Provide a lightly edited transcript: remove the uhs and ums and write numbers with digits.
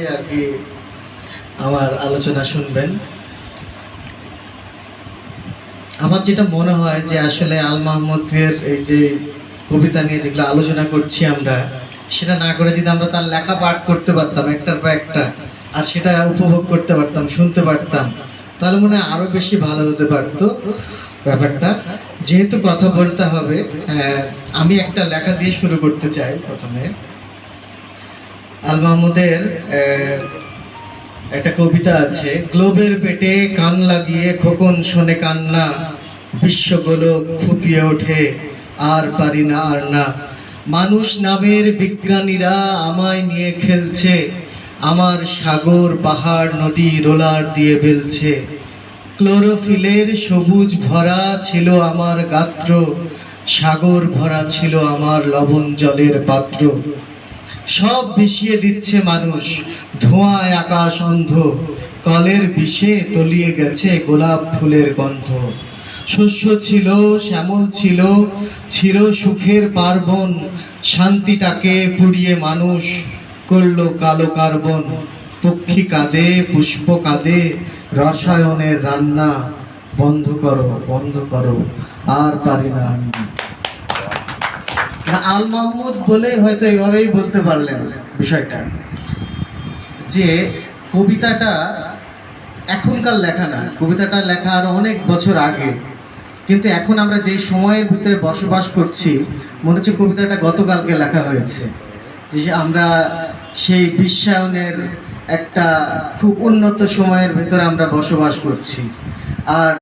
আর কি আমার আলোচনা শুনবেন। আমার যেটা মনে হয় যে আসলে আল মাহমুদের এই যে কবিতা নিয়ে যেগুলো আলোচনা করছি আমরা, সেটা না করে যদি আমরা তার লেখা পাঠ করতে পারতাম একটার পর একটা, আর সেটা উপভোগ করতে পারতাম, শুনতে পারতাম, তাহলে মনে হয় আরো বেশি ভালো হতে পারতো ব্যাপারটা। যেহেতু কথা বলতে হবে, আমি একটা লেখা দিয়ে শুরু করতে চাই। প্রথমে আল মাহমুদের একটা কবিতা আছে, গ্লোবের পেটে কান লাগিয়ে খোকন শোনে কান্না, বিশ্বগোলক ফুপিয়ে ওঠে আর পারি না আর না, মানুষ নামের বিজ্ঞানীরা আমায় নিয়ে খেলছে, আমার সাগর পাহাড় নদী রোলার দিয়ে বেলছে, ক্লোরোফিলের সবুজ ভরা ছিল আমার গাত্র, সাগর ভরা ছিল আমার লবণ জলের পাত্র, সব মিশিয়ে দিচ্ছে মানুষ, ধোঁয়ায় আকাশ অন্ধ, কলের বিষে তলিয়ে গেছে গোলাপ ফুলের গন্ধ, শস্য ছিল শ্যামল ছিল, ছিল সুখের পার্বণ, শান্তিটাকে পুড়িয়ে মানুষ করলো কালো কার্বন, পক্ষী কাঁদে পুষ্প কাঁদে রসায়নের রান্না, বন্ধ করো আর পারি না আমি। আল মাহমুদ বলে হয়তো এইভাবেই বলতে পারলেন বিষয়টা, যে কবিতাটা এখনকার লেখা না, কবিতাটা লেখা আরো অনেক বছর আগে, কিন্তু এখন আমরা যে সময়ের ভিতরে বসবাস করছি মনে হচ্ছে কবিতাটা গতকালকে লেখা হয়েছে, যে আমরা সেই বিশ্বায়নের একটা খুব উন্নত সময়ের ভিতরে আমরা বসবাস করছি। আর